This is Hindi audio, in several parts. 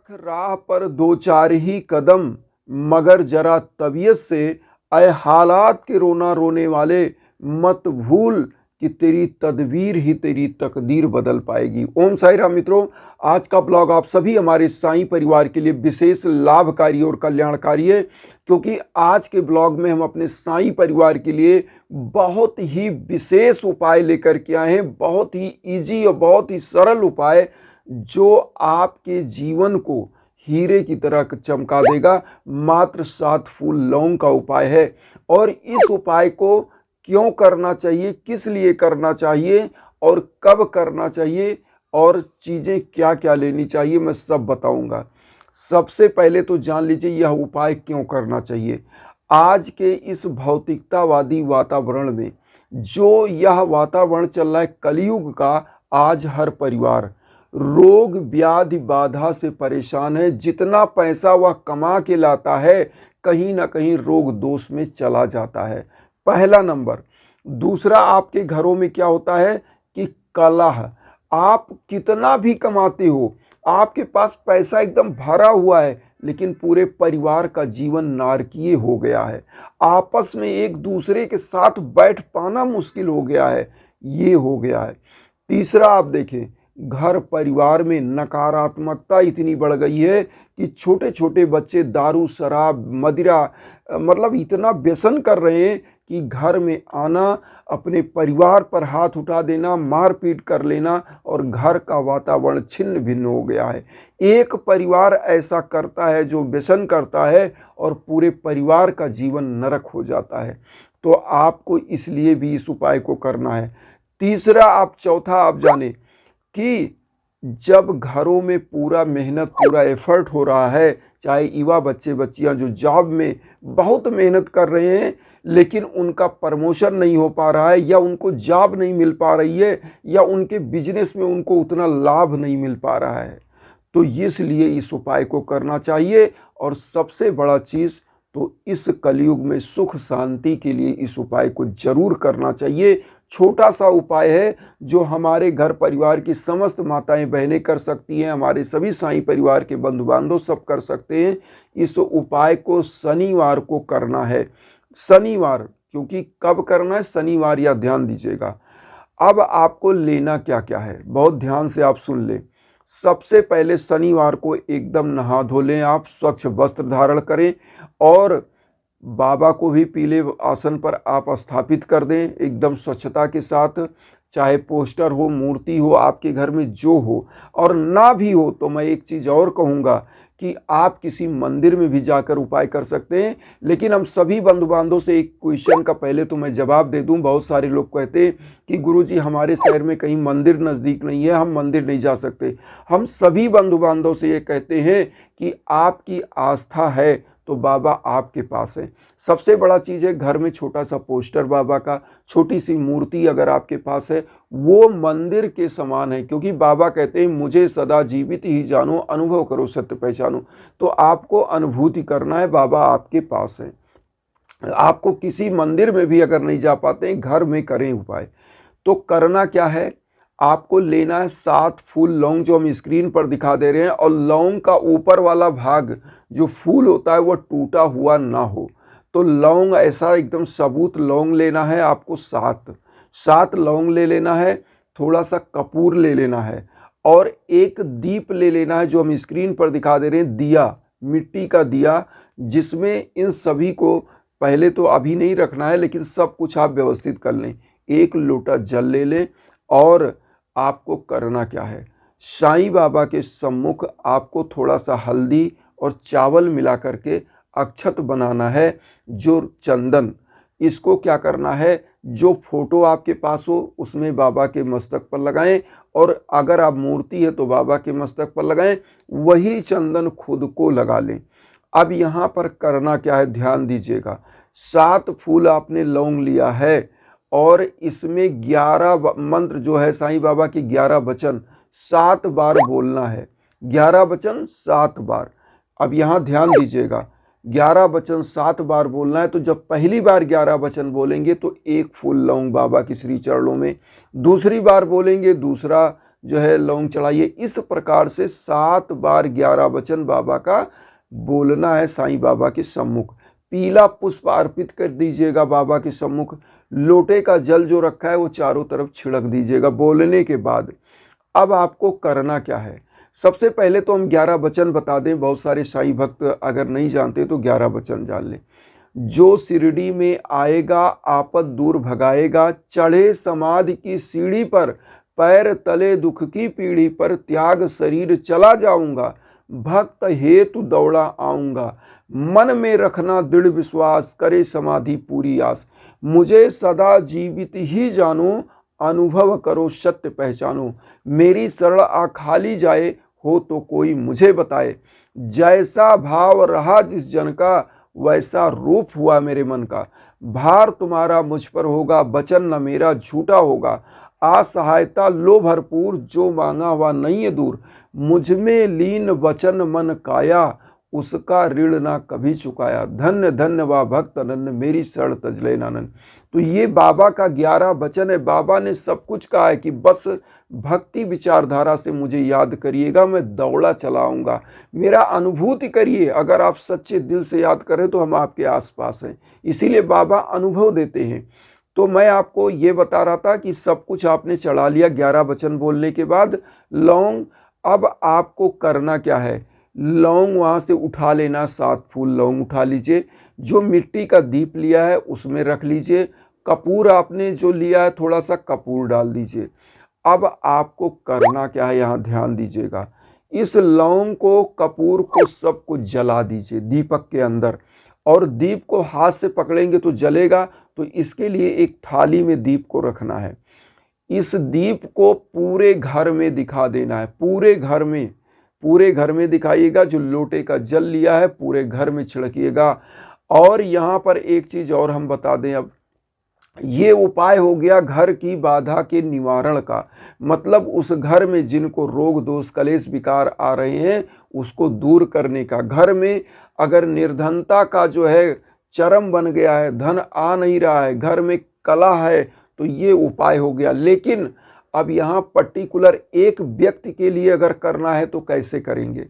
राह पर दो चार ही कदम, मगर जरा तबीयत से ऐ हालात के रोना रोने वाले, मत भूल कि तेरी तदबीर ही तेरी तकदीर बदल पाएगी। ओम साई राम मित्रों, आज का ब्लॉग आप सभी हमारे साईं परिवार के लिए विशेष लाभकारी और कल्याणकारी है, क्योंकि आज के ब्लॉग में हम अपने साईं परिवार के लिए बहुत ही विशेष उपाय लेकर के आए हैं। बहुत ही इजी और बहुत ही सरल उपाय जो आपके जीवन को हीरे की तरह चमका देगा। मात्र 7 फूल लौंग का उपाय है, और इस उपाय को क्यों करना चाहिए, किस लिए करना चाहिए और कब करना चाहिए और चीज़ें क्या क्या लेनी चाहिए, मैं सब बताऊंगा। सबसे पहले तो जान लीजिए यह उपाय क्यों करना चाहिए। आज के इस भौतिकतावादी वातावरण में जो यह वातावरण चल रहा है कलयुग का, आज हर परिवार रोग व्याधि बाधा से परेशान है। जितना पैसा वह कमा के लाता है, कहीं ना कहीं रोग दोष में चला जाता है, पहला नंबर। दूसरा, आपके घरों में क्या होता है कि कलह। आप कितना भी कमाते हो, आपके पास पैसा एकदम भरा हुआ है, लेकिन पूरे परिवार का जीवन नारकीय हो गया है। आपस में एक दूसरे के साथ बैठ पाना मुश्किल हो गया है, ये हो गया है। तीसरा, आप देखें घर परिवार में नकारात्मकता इतनी बढ़ गई है कि छोटे छोटे बच्चे दारू शराब मदिरा मतलब इतना व्यसन कर रहे हैं कि घर में आना, अपने परिवार पर हाथ उठा देना, मारपीट कर लेना, और घर का वातावरण छिन्न भिन्न हो गया है। एक परिवार ऐसा करता है जो व्यसन करता है, और पूरे परिवार का जीवन नरक हो जाता है। तो आपको इसलिए भी इस उपाय को करना है। तीसरा, चौथा आप जाने कि जब घरों में पूरा मेहनत पूरा एफर्ट हो रहा है, चाहे युवा बच्चे बच्चियां जो जॉब में बहुत मेहनत कर रहे हैं, लेकिन उनका प्रमोशन नहीं हो पा रहा है, या उनको जॉब नहीं मिल पा रही है, या उनके बिजनेस में उनको उतना लाभ नहीं मिल पा रहा है, तो इसलिए इस उपाय को करना चाहिए। और सबसे बड़ा चीज़ तो इस कलयुग में सुख शांति के लिए इस उपाय को जरूर करना चाहिए। छोटा सा उपाय है जो हमारे घर परिवार की समस्त माताएं बहनें कर सकती हैं, हमारे सभी साईं परिवार के बंधु बांधव सब कर सकते हैं। इस उपाय को शनिवार को करना है। शनिवार, क्योंकि कब करना है, शनिवार, या ध्यान दीजिएगा। अब आपको लेना क्या क्या है, बहुत ध्यान से आप सुन लें। सबसे पहले शनिवार को एकदम नहा धो लें, आप स्वच्छ वस्त्र धारण करें, और बाबा को भी पीले आसन पर आप स्थापित कर दें एकदम स्वच्छता के साथ। चाहे पोस्टर हो, मूर्ति हो, आपके घर में जो हो, और ना भी हो तो मैं एक चीज़ और कहूँगा कि आप किसी मंदिर में भी जाकर उपाय कर सकते हैं। लेकिन हम सभी बंधु बांधवों से एक क्वेश्चन का पहले तो मैं जवाब दे दूं। बहुत सारे लोग कहते हैं कि गुरुजी हमारे शहर में कहीं मंदिर नज़दीक नहीं है, हम मंदिर नहीं जा सकते। हम सभी बंधु बांधवों से ये कहते हैं कि आपकी आस्था है तो बाबा आपके पास है। सबसे बड़ा चीज़ है घर में छोटा सा पोस्टर बाबा का, छोटी सी मूर्ति अगर आपके पास है, वो मंदिर के समान है, क्योंकि बाबा कहते हैं मुझे सदा जीवित ही जानो, अनुभव करो सत्य पहचानो। तो आपको अनुभूति करना है, बाबा आपके पास है। आपको किसी मंदिर में भी अगर नहीं जा पाते हैं, घर में करें उपाय। तो करना क्या है, आपको लेना है 7 फूल लौंग जो हम स्क्रीन पर दिखा दे रहे हैं, और लौंग का ऊपर वाला भाग जो फूल होता है वो टूटा हुआ ना हो। तो लौंग ऐसा एकदम सबूत लौंग लेना है आपको, 7 लौंग ले लेना है। थोड़ा सा कपूर ले लेना है, और एक दीप ले लेना है जो हम स्क्रीन पर दिखा दे रहे हैं, दिया, मिट्टी का दिया, जिसमें इन सभी को पहले तो अभी नहीं रखना है, लेकिन सब कुछ आप व्यवस्थित कर लें। 1 लोटा जल ले लें, और आपको करना क्या है, साईं बाबा के सम्मुख आपको थोड़ा सा हल्दी और चावल मिला करके अक्षत बनाना है, जो चंदन, इसको क्या करना है, जो फोटो आपके पास हो उसमें बाबा के मस्तक पर लगाएं, और अगर आप मूर्ति है तो बाबा के मस्तक पर लगाएं, वही चंदन खुद को लगा लें। अब यहाँ पर करना क्या है, ध्यान दीजिएगा। 7 फूल आपने लौंग लिया है, और इसमें 11 मंत्र जो है साईं बाबा के 11 वचन 7 बार बोलना है। 11 वचन 7 बार। अब यहाँ ध्यान दीजिएगा, 11 वचन 7 बार बोलना है। तो जब पहली बार 11 वचन बोलेंगे तो 1 फूल लौंग बाबा की श्री चरणों में, दूसरी बार बोलेंगे दूसरा, जो है लौंग चढ़ाइए। इस प्रकार से 7 बार 11 वचन बाबा का बोलना है साईं बाबा के सम्मुख। पीला पुष्प अर्पित कर दीजिएगा बाबा के सम्मुख। लोटे का जल जो रखा है वो चारों तरफ छिड़क दीजिएगा बोलने के बाद। अब आपको करना क्या है, सबसे पहले तो हम 11 वचन बता दें, बहुत सारे साईं भक्त अगर नहीं जानते तो 11 वचन जान लें। जो शिरडी में आएगा आपद दूर भगाएगा, चढ़े समाधि की सीढ़ी पर, पैर तले दुख की पीढ़ी पर, त्याग शरीर चला जाऊंगा, भक्त हेतु दौड़ा आऊंगा, मन में रखना दृढ़ विश्वास, करे समाधि पूरी आस, मुझे सदा जीवित ही जानो, अनुभव करो सत्य पहचानो, मेरी शरण आ खाली जाए, हो तो कोई मुझे बताए, जैसा भाव रहा जिस जन का, वैसा रूप हुआ मेरे मन का, भार तुम्हारा मुझ पर होगा, वचन न मेरा झूठा होगा, असहायता लो भरपूर, जो मांगा हुआ नहीं है दूर, मुझ में लीन वचन मन काया, उसका ऋण ना कभी चुकाया, धन्य धन्य वा भक्त अनन्य, मेरी शरण तजले नानन। तो ये बाबा का 11 वचन है। बाबा ने सब कुछ कहा है कि बस भक्ति विचारधारा से मुझे याद करिएगा, मैं दौड़ा चलाऊंगा, मेरा अनुभूति करिए। अगर आप सच्चे दिल से याद करें तो हम आपके आसपास हैं, इसीलिए बाबा अनुभव देते हैं। तो मैं आपको ये बता रहा था कि सब कुछ आपने चढ़ा लिया 11 वचन बोलने के बाद लौंग। अब आपको करना क्या है, लौंग वहाँ से उठा लेना, 7 फूल लौंग उठा लीजिए, जो मिट्टी का दीप लिया है उसमें रख लीजिए, कपूर आपने जो लिया है थोड़ा सा कपूर डाल दीजिए। अब आपको करना क्या है, यहाँ ध्यान दीजिएगा, इस लौंग को कपूर को सबको जला दीजिए दीपक के अंदर, और दीप को हाथ से पकड़ेंगे तो जलेगा, तो इसके लिए एक थाली में दीप को रखना है। इस दीप को पूरे घर में दिखा देना है, पूरे घर में दिखाइएगा। जो लोटे का जल लिया है पूरे घर में छिड़किएगा। और यहाँ पर एक चीज और हम बता दें, अब ये उपाय हो गया घर की बाधा के निवारण का, मतलब उस घर में जिनको रोग दोष कलेश विकार आ रहे हैं उसको दूर करने का। घर में अगर निर्धनता का जो है चरम बन गया है, धन आ नहीं रहा है, घर में कला है, तो ये उपाय हो गया। लेकिन अब यहाँ पर्टिकुलर एक व्यक्ति के लिए अगर करना है तो कैसे करेंगे।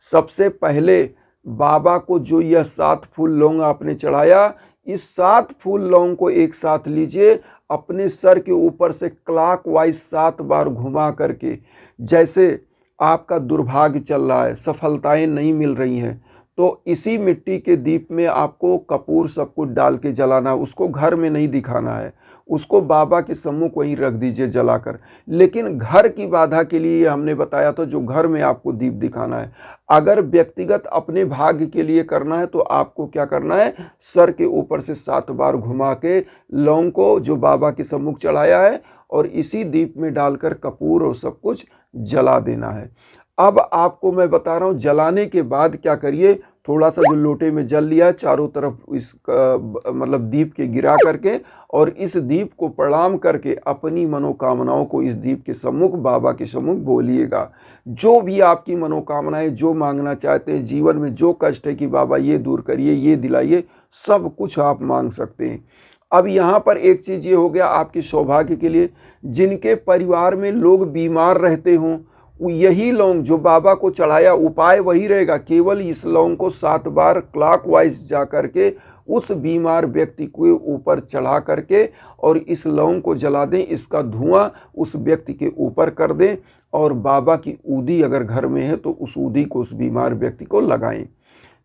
सबसे पहले बाबा को जो यह 7 फूल लौंग आपने चढ़ाया, इस 7 फूल लौंग को एक साथ लीजिए, अपने सर के ऊपर से क्लॉकवाइज 7 बार घुमा करके, जैसे आपका दुर्भाग्य चल रहा है, सफलताएं नहीं मिल रही हैं, तो इसी मिट्टी के दीप में आपको कपूर सब कुछ डाल के जलाना। उसको घर में नहीं दिखाना है, उसको बाबा के सम्मुख वहीं रख दीजिए जलाकर। लेकिन घर की बाधा के लिए हमने बताया था, जो घर में आपको दीप दिखाना है। अगर व्यक्तिगत अपने भाग्य के लिए करना है तो आपको क्या करना है, सर के ऊपर से 7 बार घुमा के लौंग को जो बाबा के सम्मुख चढ़ाया है और इसी दीप में डालकर कपूर और सब कुछ जला देना है। अब आपको मैं बता रहा हूँ जलाने के बाद क्या करिए, थोड़ा सा जो लोटे में जल लिया है चारों तरफ इस मतलब दीप के गिरा करके, और इस दीप को प्रणाम करके अपनी मनोकामनाओं को इस दीप के सम्मुख बाबा के सम्मुख बोलिएगा। जो भी आपकी मनोकामनाएं, जो मांगना चाहते हैं जीवन में, जो कष्ट है कि बाबा ये दूर करिए, ये दिलाइए, सब कुछ आप मांग सकते हैं। अब यहाँ पर एक चीज़ ये हो गया आपके सौभाग्य के लिए, जिनके परिवार में लोग बीमार रहते हों, यही लौंग जो बाबा को चढ़ाया, उपाय वही रहेगा, केवल इस लौंग को 7 बार क्लॉकवाइज जा करके उस बीमार व्यक्ति के ऊपर चढ़ा करके और इस लौंग को जला दें, इसका धुआं उस व्यक्ति के ऊपर कर दें, और बाबा की ऊदी अगर घर में है तो उस ऊदी को उस बीमार व्यक्ति को लगाएं।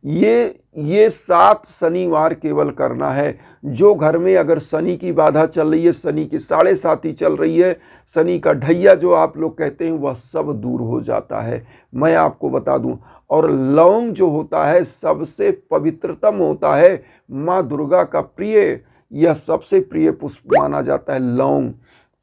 ये 7 शनिवार केवल करना है। जो घर में अगर शनि की बाधा चल रही है, शनि की 7.5 चल रही है, शनि का ढैया जो आप लोग कहते हैं, वह सब दूर हो जाता है, मैं आपको बता दूं। और लौंग जो होता है सबसे पवित्रतम होता है, माँ दुर्गा का प्रिय, यह सबसे प्रिय पुष्प माना जाता है लौंग।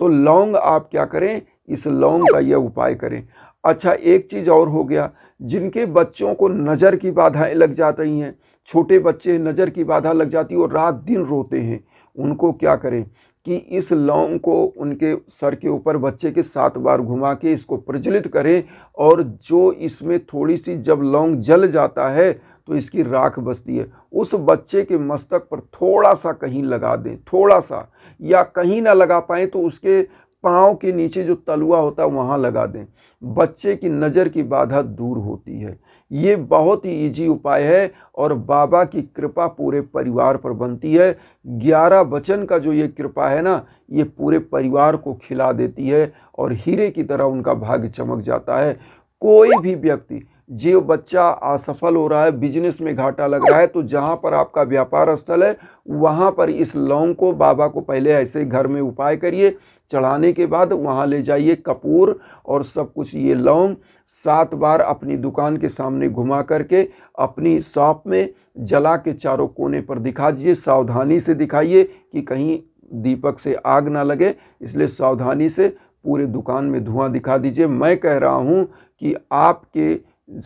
तो लौंग आप क्या करें, इस लौंग का यह उपाय करें। अच्छा, एक चीज़ और हो गया, जिनके बच्चों को नज़र की बाधाएं लग जा रही हैं, छोटे बच्चे नज़र की बाधा लग जाती है और रात दिन रोते हैं, उनको क्या करें कि इस लौंग को उनके सर के ऊपर बच्चे के 7 बार घुमा के इसको प्रज्वलित करें, और जो इसमें थोड़ी सी जब लौंग जल जाता है तो इसकी राख बचती है, उस बच्चे के मस्तक पर थोड़ा सा कहीं लगा दें, थोड़ा सा, या कहीं ना लगा पाएँ तो उसके पाँव के नीचे जो तलुआ होता है वहाँ लगा दें। बच्चे की नज़र की बाधा दूर होती है। ये बहुत ही इजी उपाय है और बाबा की कृपा पूरे परिवार पर बनती है। 11 वचन का जो ये कृपा है ना, ये पूरे परिवार को खिला देती है और हीरे की तरह उनका भाग्य चमक जाता है। कोई भी व्यक्ति, जो बच्चा असफल हो रहा है, बिजनेस में घाटा लग रहा है, तो जहाँ पर आपका व्यापार स्थल है वहाँ पर इस लौंग को, बाबा को पहले ऐसे घर में उपाय करिए, चढ़ाने के बाद वहाँ ले जाइए कपूर और सब कुछ, ये लौंग 7 बार अपनी दुकान के सामने घुमा करके अपनी शॉप में जला के चारों कोने पर दिखा दीजिए। सावधानी से दिखाइए कि कहीं दीपक से आग ना लगे, इसलिए सावधानी से पूरे दुकान में धुआं दिखा दीजिए। मैं कह रहा हूँ कि आपके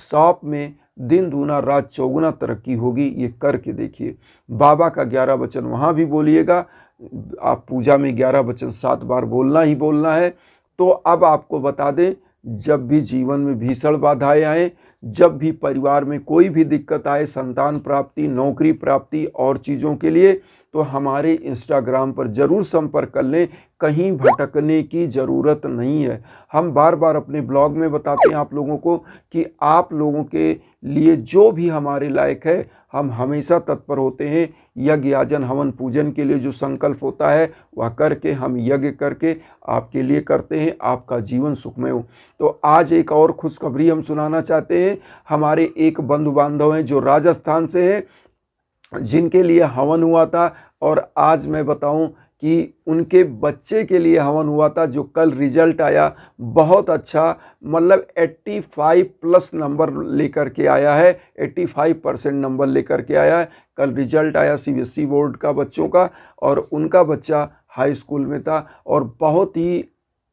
शॉप में दिन दूना रात चौगुना तरक्की होगी। ये करके देखिए। बाबा का 11 वचन वहाँ भी बोलिएगा। आप पूजा में 11 वचन 7 बार बोलना ही बोलना है। तो अब आपको बता दें, जब भी जीवन में भीषण बाधाएं आए, जब भी परिवार में कोई भी दिक्कत आए, संतान प्राप्ति, नौकरी प्राप्ति और चीज़ों के लिए, तो हमारे इंस्टाग्राम पर ज़रूर संपर्क कर लें। कहीं भटकने की ज़रूरत नहीं है। हम बार बार अपने ब्लॉग में बताते हैं आप लोगों को कि आप लोगों के लिए जो भी हमारे लायक है, हम हमेशा तत्पर होते हैं। यज्ञ याजन हवन पूजन के लिए जो संकल्प होता है वह करके, हम यज्ञ करके आपके लिए करते हैं, आपका जीवन सुखमय हो। तो आज एक और खुशखबरी हम सुनाना चाहते हैं। हमारे एक बंधु बांधव हैं जो राजस्थान से हैं, जिनके लिए हवन हुआ था, और आज मैं बताऊं कि उनके बच्चे के लिए हवन हुआ था, जो कल रिजल्ट आया बहुत अच्छा, मतलब 85+ नंबर लेकर के आया है, 85% नंबर लेकर के आया है। कल रिजल्ट आया CBSE बोर्ड का बच्चों का, और उनका बच्चा हाई स्कूल में था और बहुत ही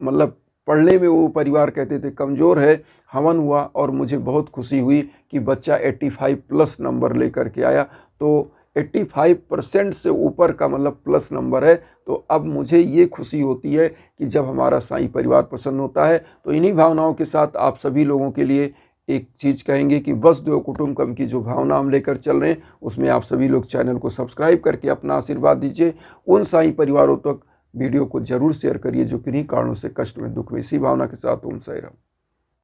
मतलब पढ़ने में वो परिवार कहते थे कमज़ोर है। हवन हुआ और मुझे बहुत खुशी हुई कि बच्चा 85+ नंबर लेकर के आया। तो 85% से ऊपर का मतलब प्लस नंबर है। तो अब मुझे ये खुशी होती है कि जब हमारा साईं परिवार प्रसन्न होता है। तो इन्हीं भावनाओं के साथ आप सभी लोगों के लिए एक चीज़ कहेंगे कि वसुधैव कुटुंबकम की जो भावना हम लेकर चल रहे हैं, उसमें आप सभी लोग चैनल को सब्सक्राइब करके अपना आशीर्वाद दीजिए। उन साईं परिवारों तक वीडियो को जरूर शेयर करिए जो किन्हीं कारणों से कष्ट में, दुख में। इसी भावना के साथ ओम साईं राम।